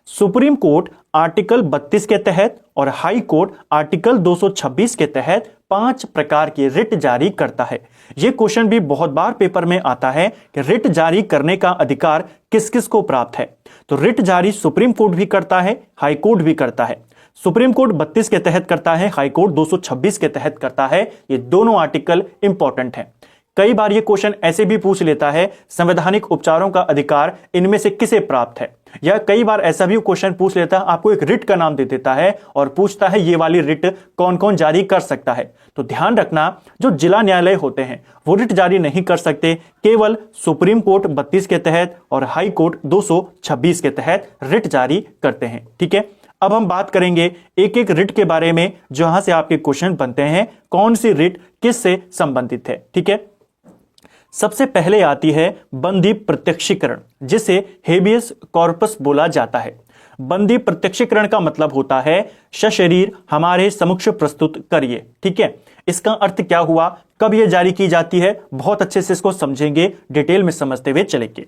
S1: सुप्रीम कोर्ट आर्टिकल 32 के तहत और हाई कोर्ट आर्टिकल 226 के तहत 5 प्रकार की रिट जारी करता है। यह क्वेश्चन भी बहुत बार पेपर में आता है कि रिट जारी करने का अधिकार किस किस को प्राप्त है। तो रिट जारी सुप्रीम कोर्ट भी करता है, हाई कोर्ट भी करता है। सुप्रीम कोर्ट 32 के तहत करता है, हाई कोर्ट 226 के तहत करता है। ये दोनों आर्टिकल इंपॉर्टेंट हैं। कई बार ये क्वेश्चन ऐसे भी पूछ लेता है, संवैधानिक उपचारों का अधिकार इनमें से किसे प्राप्त है, या कई बार ऐसा भी क्वेश्चन पूछ लेता है, आपको एक रिट का नाम दे देता है और पूछता है ये वाली रिट कौन कौन जारी कर सकता है। तो ध्यान रखना, जो जिला न्यायालय होते हैं वो रिट जारी नहीं कर सकते, केवल सुप्रीम कोर्ट 32 के तहत और हाई कोर्ट 226 के तहत रिट जारी करते हैं। ठीक है, अब हम बात करेंगे एक एक रिट के बारे में, जहां से आपके क्वेश्चन बनते हैं, कौन सी रिट किससे संबंधित है। ठीक है, सबसे पहले आती है बंदी प्रत्यक्षीकरण, जिसे हेबियस कॉर्पस बोला जाता है। बंदी प्रत्यक्षीकरण का मतलब होता है सशरीर हमारे समक्ष प्रस्तुत करिए। ठीक है, इसका अर्थ क्या हुआ, कब यह जारी की जाती है, बहुत अच्छे से इसको समझेंगे, डिटेल में समझते हुए चलेंगे।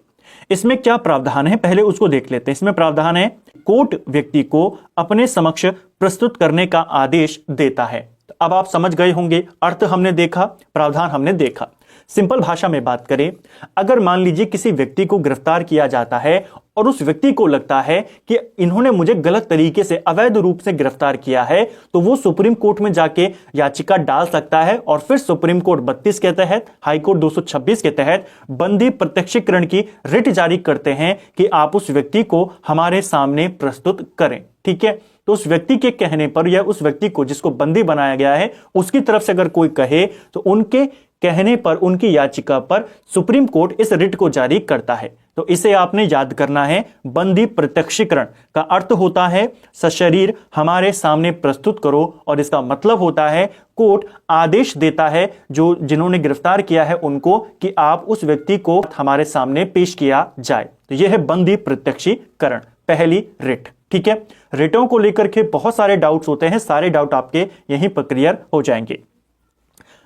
S1: इसमें क्या प्रावधान है पहले उसको देख लेते हैं। इसमें प्रावधान है, कोर्ट व्यक्ति को अपने समक्ष प्रस्तुत करने का आदेश देता है। अब आप समझ गए होंगे, अर्थ हमने देखा, प्रावधान हमने देखा। सिंपल भाषा में बात करें, अगर मान लीजिए किसी व्यक्ति को गिरफ्तार किया जाता है और उस व्यक्ति को लगता है कि इन्होंने मुझे गलत तरीके से, अवैध रूप से गिरफ्तार किया है, तो वो सुप्रीम कोर्ट में जाके याचिका डाल सकता है और फिर सुप्रीम कोर्ट 32 के तहत, हाई कोर्ट 226 के तहत बंदी प्रत्यक्षीकरण की रिट जारी करते हैं कि आप उस व्यक्ति को हमारे सामने प्रस्तुत करें। ठीक है, तो उस व्यक्ति के कहने पर या उस व्यक्ति को जिसको बंदी बनाया गया है उसकी तरफ से अगर कोई कहे, तो उनके कहने पर, उनकी याचिका पर सुप्रीम कोर्ट इस रिट को जारी करता है। तो इसे आपने याद करना है। बंदी प्रत्यक्षीकरण का अर्थ होता है सशरीर हमारे सामने प्रस्तुत करो, और इसका मतलब होता है कोर्ट आदेश देता है जो जिन्होंने गिरफ्तार किया है उनको कि आप उस व्यक्ति को हमारे सामने पेश किया जाए। तो यह है बंदी प्रत्यक्षीकरण, पहली रिट। ठीक है, रिटों को लेकर के बहुत सारे डाउट्स होते हैं, सारे डाउट आपके यहीं पर क्लियर हो जाएंगे।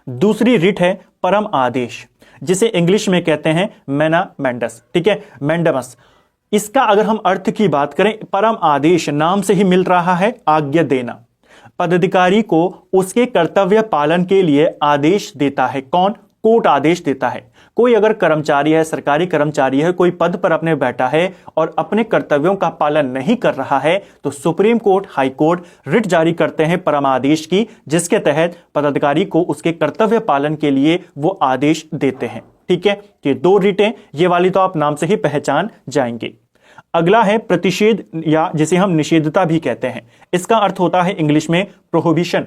S1: दूसरी रिट है परम आदेश, जिसे इंग्लिश में कहते हैं मैना मैंडस। ठीक है, मैंडमस। इसका अगर हम अर्थ की बात करें, परम आदेश नाम से ही मिल रहा है आज्ञा देना। पदाधिकारी को उसके कर्तव्य पालन के लिए आदेश देता है। कौन? कोर्ट आदेश देता है। कोई अगर कर्मचारी है, सरकारी कर्मचारी है, कोई पद पर अपने बैठा है और अपने कर्तव्यों का पालन नहीं कर रहा है, तो supreme court, high court writ जारी करते हैं परमादेश की, जिसके तहत पदाधिकारी को उसके कर्तव्य पालन के लिए वो आदेश देते हैं। ठीक है, ये दो रिटें, ये वाली तो आप नाम से ही पहचान जाएंगे। अगला है प्रतिषेध, या जिसे हम निषेधता भी कहते हैं। इसका अर्थ होता है इंग्लिश में प्रोहिबिशन।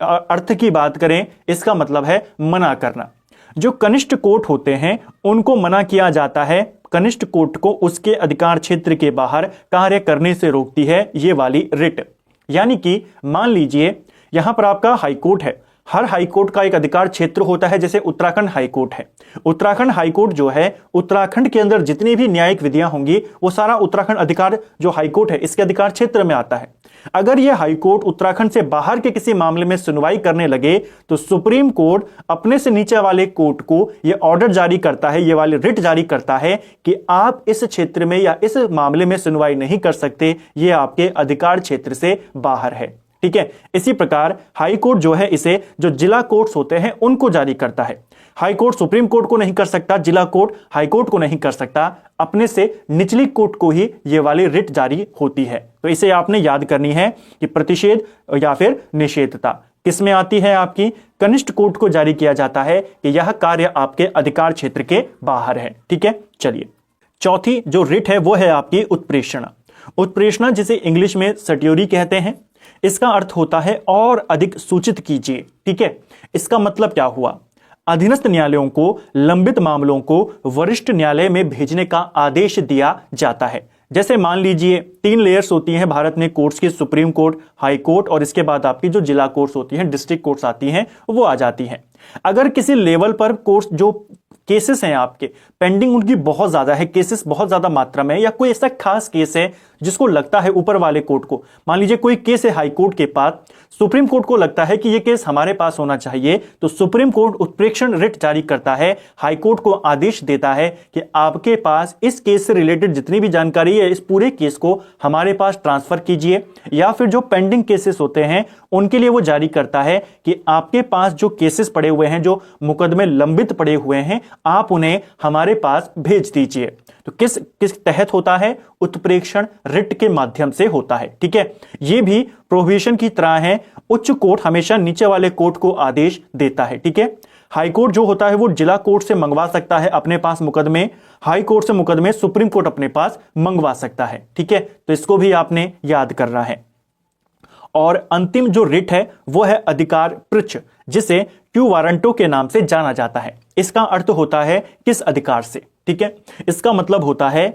S1: अर्थ की बात करें, इसका मतलब है मना करना। जो कनिष्ठ कोर्ट होते हैं उनको मना किया जाता है, कनिष्ठ कोर्ट को उसके अधिकार क्षेत्र के बाहर कार्य करने से रोकती है ये वाली रिट। यानी कि मान लीजिए यहां पर आपका हाई कोर्ट है, हर हाई कोर्ट का एक अधिकार क्षेत्र होता है, जैसे उत्तराखंड हाई कोर्ट है। उत्तराखंड हाई कोर्ट जो है, उत्तराखंड के अंदर जितनी भी न्यायिक विधियां होंगी वो सारा उत्तराखंड अधिकार, जो हाई कोर्ट है, इसके अधिकार क्षेत्र में आता है। अगर यह हाई कोर्ट उत्तराखंड से बाहर के किसी मामले में सुनवाई करने लगे, तो सुप्रीम कोर्ट अपने से नीचे वाले कोर्ट को यह ऑर्डर जारी करता है, ये वाली रिट जारी करता है कि आप इस क्षेत्र में या इस मामले में सुनवाई नहीं कर सकते, ये आपके अधिकार क्षेत्र से बाहर है। ठीक है, इसी प्रकार हाई कोर्ट जो है इसे जो जिला कोर्ट्स होते हैं उनको जारी करता है। हाई कोर्ट सुप्रीम कोर्ट को नहीं कर सकता, जिला कोर्ट हाई कोर्ट को नहीं कर सकता, अपने से निचली कोर्ट को ही ये वाली रिट जारी होती है। तो इसे आपने याद करनी है कि प्रतिषेध या फिर निषेधता किस में आती है, आपकी कनिष्ठ कोर्ट को जारी किया जाता है कि यह कार्य आपके अधिकार क्षेत्र के बाहर है। ठीक है, चलिए चौथी जो रिट है वो है आपकी उत्प्रेषणा। उत्प्रेषणा जिसे इंग्लिश में सट्योरी कहते हैं, इसका अर्थ होता है और अधिक सूचित कीजिए। ठीक है, इसका मतलब क्या हुआ, अधीनस्थ न्यायालयों को लंबित मामलों को वरिष्ठ न्यायालय में भेजने का आदेश दिया जाता है। जैसे मान लीजिए 3 लेयर्स होती हैं भारत में कोर्ट्स की, सुप्रीम कोर्ट, हाई कोर्ट और इसके बाद आपकी जो जिला कोर्ट्स होती हैं, डिस्ट्रिक्ट कोर्ट्स आती हैं, वो आ जाती हैं। अगर किसी लेवल पर कोर्ट्स जो केसेस हैं आपके पेंडिंग, उनकी बहुत ज्यादा है, केसेस बहुत ज्यादा मात्रा में, या कोई ऐसा खास केस है जिसको लगता है ऊपर वाले कोर्ट को, मान लीजिए कोई केस है हाई कोर्ट के पास, सुप्रीम कोर्ट को लगता है कि यह केस हमारे पास होना चाहिए, तो सुप्रीम कोर्ट उत्प्रेक्षण रिट जारी करता है, हाई कोर्ट को आदेश देता है कि आपके पास इस केस से रिलेटेड जितनी भी जानकारी है इस पूरे केस को हमारे पास ट्रांसफर कीजिए। या फिर जो पेंडिंग केसेस होते हैं उनके लिए वो जारी करता है कि आपके पास जो केसेस पड़े हुए हैं, जो मुकदमे लंबित पड़े हुए हैं, आप उन्हें हमारे पास भेज दीजिए। तो तो किस किस तहत होता है? उत्प्रेक्षण रिट के माध्यम से होता है। ठीक है, ये भी प्रोहिबिशन की तरह है। उच्च कोर्ट हमेशा नीचे वाले कोर्ट को आदेश देता है। ठीक है, हाई कोर्ट जो होता है वो जिला कोर्ट से मंगवा सकता है अपने पास मुकदमे, हाई कोर्ट से मुकदमे सुप्रीम कोर्ट अपने पास मंगवा सकता है। ठीक है, तो इसको भी आपने याद करना है। और अंतिम जो रिट है वो है अधिकार पृच्छ, जिसे क्यू वारंटो के नाम से जाना जाता है। इसका अर्थ होता है किस अधिकार से। ठीक है, इसका मतलब होता है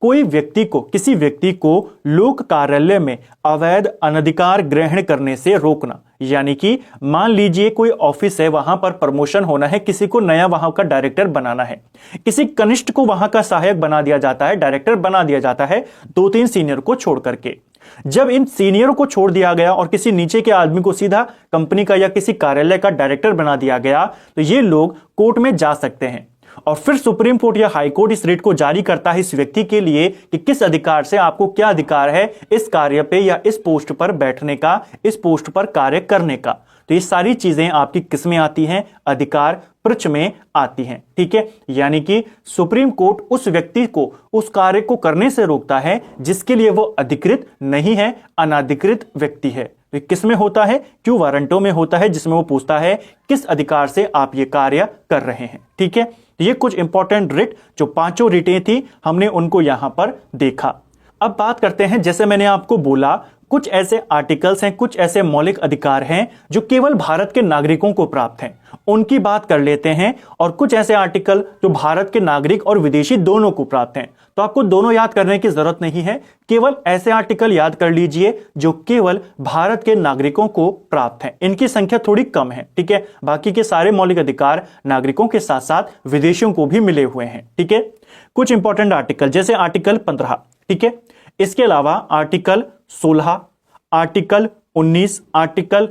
S1: कोई व्यक्ति को, किसी व्यक्ति को लोक कार्यालय में अवैध अनधिकार ग्रहण करने से रोकना। यानी कि मान लीजिए कोई ऑफिस है, वहां पर प्रमोशन होना है, किसी को नया वहां का डायरेक्टर बनाना है, किसी कनिष्ठ को वहां का सहायक बना दिया जाता है, डायरेक्टर बना दिया जाता है 2-3 सीनियर को छोड़ करके। जब इन सीनियरों को छोड़ दिया गया और किसी नीचे के आदमी को सीधा कंपनी का या किसी कार्यालय का डायरेक्टर बना दिया गया, तो ये लोग कोर्ट में जा सकते हैं और फिर सुप्रीम कोर्ट या हाई कोर्ट इस रिट को जारी करता है इस व्यक्ति के लिए कि किस अधिकार से, आपको क्या अधिकार है इस कार्य पे या इस पोस्ट पर बैठने का, इस पोस्ट पर कार्य करने का। तो ये सारी चीजें आपकी किस में आती हैं? अधिकार पृच्छ में आती हैं। ठीक है, यानी कि सुप्रीम कोर्ट उस व्यक्ति को उस कार्य को करने से रोकता है जिसके लिए वो अधिकृत नहीं है, अनाधिकृत व्यक्ति है। तो किस में होता है? क्यू वारंटो में होता है, जिसमें वो पूछता है किस अधिकार से आप ये कार्य कर रहे हैं। ठीक है, ये कुछ इंपॉर्टेंट रिट जो 5 रिटें थी, हमने उनको यहां पर देखा। अब बात करते हैं, जैसे मैंने आपको बोला, कुछ ऐसे आर्टिकल्स हैं, कुछ ऐसे मौलिक अधिकार हैं जो केवल भारत के नागरिकों को प्राप्त हैं, उनकी बात कर लेते हैं। और कुछ ऐसे आर्टिकल जो भारत के नागरिक और विदेशी दोनों को प्राप्त हैं। तो आपको दोनों याद करने की जरूरत नहीं है, केवल ऐसे आर्टिकल याद कर लीजिए जो केवल भारत के नागरिकों को प्राप्त हैं। इनकी संख्या थोड़ी कम है। ठीक है, बाकी के सारे मौलिक अधिकार नागरिकों के साथ साथ विदेशियों को भी मिले हुए हैं। ठीक है, कुछ इंपॉर्टेंट आर्टिकल, जैसे आर्टिकल 15। ठीक है, इसके अलावा आर्टिकल 16, आर्टिकल 19, आर्टिकल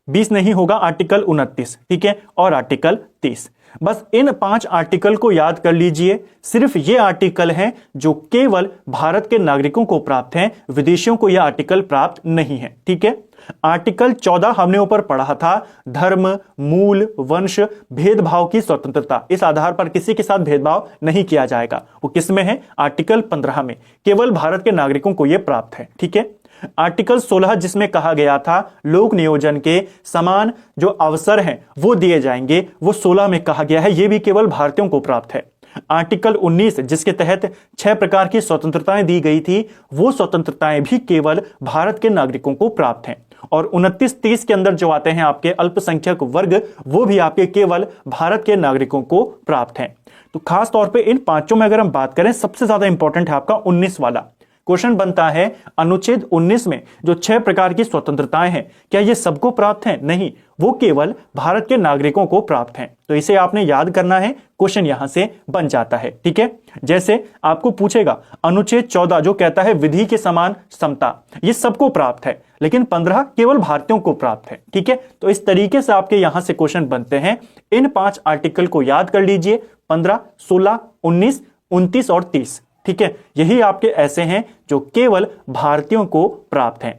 S1: 20 नहीं होगा, आर्टिकल 29। ठीक है, और आर्टिकल 30। बस इन 5 आर्टिकल को याद कर लीजिए। सिर्फ ये आर्टिकल हैं जो केवल भारत के नागरिकों को प्राप्त हैं, विदेशियों को यह आर्टिकल प्राप्त नहीं है। ठीक है, आर्टिकल 14 हमने ऊपर पढ़ा था, धर्म, मूल, वंश, भेदभाव की स्वतंत्रता। इस आधार पर किसी के साथ भेदभाव नहीं किया जाएगा। वो किस में है? आर्टिकल 15 में। केवल भारत के नागरिकों को यह प्राप्त है। ठीक है, आर्टिकल 16 जिसमें कहा गया था लोक नियोजन के समान जो अवसर हैं वो दिए जाएंगे, वो 16 में कहा गया है, ये भी केवल भारतीयों को प्राप्त है। आर्टिकल 19 जिसके तहत 6 प्रकार की स्वतंत्रताएं दी गई थी, वो स्वतंत्रताएं भी केवल भारत के नागरिकों को प्राप्त हैं। और 29-30 के अंदर जो आते हैं आपके अल्पसंख्यक वर्ग, वो भी आपके केवल भारत के नागरिकों को प्राप्त हैं। तो खास तौर पे इन 5 में अगर हम बात करें, सबसे ज्यादा इंपॉर्टेंट है आपका 19 वाला। क्वेश्चन बनता है, अनुच्छेद 19 में जो 6 प्रकार की स्वतंत्रताएं हैं, क्या ये सबको प्राप्त हैं? नहीं, वो केवल भारत के नागरिकों को प्राप्त हैं। तो इसे आपने याद करना है, क्वेश्चन यहां से बन जाता है। ठीक है, जैसे आपको पूछेगा अनुच्छेद 14 जो कहता है विधि के समान समता, ये सबको प्राप्त है, लेकिन 15 केवल भारतीयों को प्राप्त है। ठीक है, तो इस तरीके से आपके यहां से क्वेश्चन बनते हैं। इन 5 आर्टिकल को याद कर लीजिए, 15, 16, 19, 29 और 30। ठीक है, यही आपके ऐसे हैं जो केवल भारतीयों को प्राप्त हैं।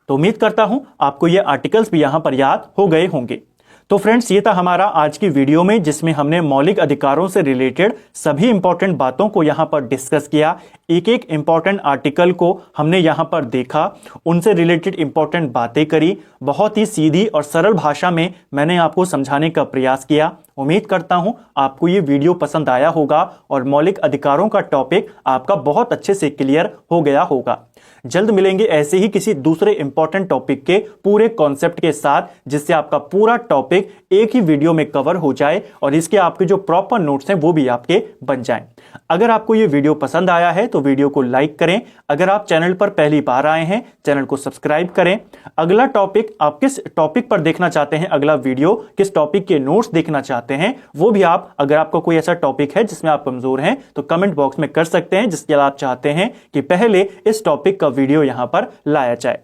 S1: तो उम्मीद करता हूं आपको ये आर्टिकल्स भी यहां पर याद हो गए होंगे। तो फ्रेंड्स, ये था हमारा आज की वीडियो में, जिसमें हमने मौलिक अधिकारों से रिलेटेड सभी इंपॉर्टेंट बातों को यहां पर डिस्कस किया। एक एक इंपॉर्टेंट आर्टिकल को हमने यहां पर देखा, उनसे रिलेटेड इंपॉर्टेंट बातें करी। बहुत ही सीधी और सरल भाषा में मैंने आपको समझाने का प्रयास किया। उम्मीद करता हूं आपको ये वीडियो पसंद आया होगा और मौलिक अधिकारों का टॉपिक आपका बहुत अच्छे से क्लियर हो गया होगा। जल्द मिलेंगे ऐसे ही किसी दूसरे इंपॉर्टेंट टॉपिक के पूरे कॉन्सेप्ट के साथ, जिससे आपका पूरा टॉपिक एक ही वीडियो में कवर हो जाए और इसके आपके जो प्रॉपर नोट्स हैं वो भी आपके बन जाएं। अगर आपको ये वीडियो पसंद आया है तो वीडियो को लाइक करें। अगर आप चैनल पर पहली बार आए हैं, चैनल को सब्सक्राइब करें। अगला टॉपिक, आप किस टॉपिक पर देखना चाहते हैं, अगला वीडियो किस टॉपिक के नोट्स देखना चाहते हैं, वो भी आप, अगर आपका कोई ऐसा टॉपिक है जिसमें आप कमजोर हैं, तो कमेंट बॉक्स में कर सकते हैं, जिसके लिए आप चाहते हैं कि पहले इस टॉपिक का वीडियो यहां पर लाया जाए।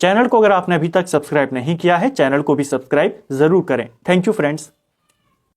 S1: चैनल को अगर आपने अभी तक सब्सक्राइब नहीं किया है, चैनल को भी सब्सक्राइब जरूर करें। Thank you friends.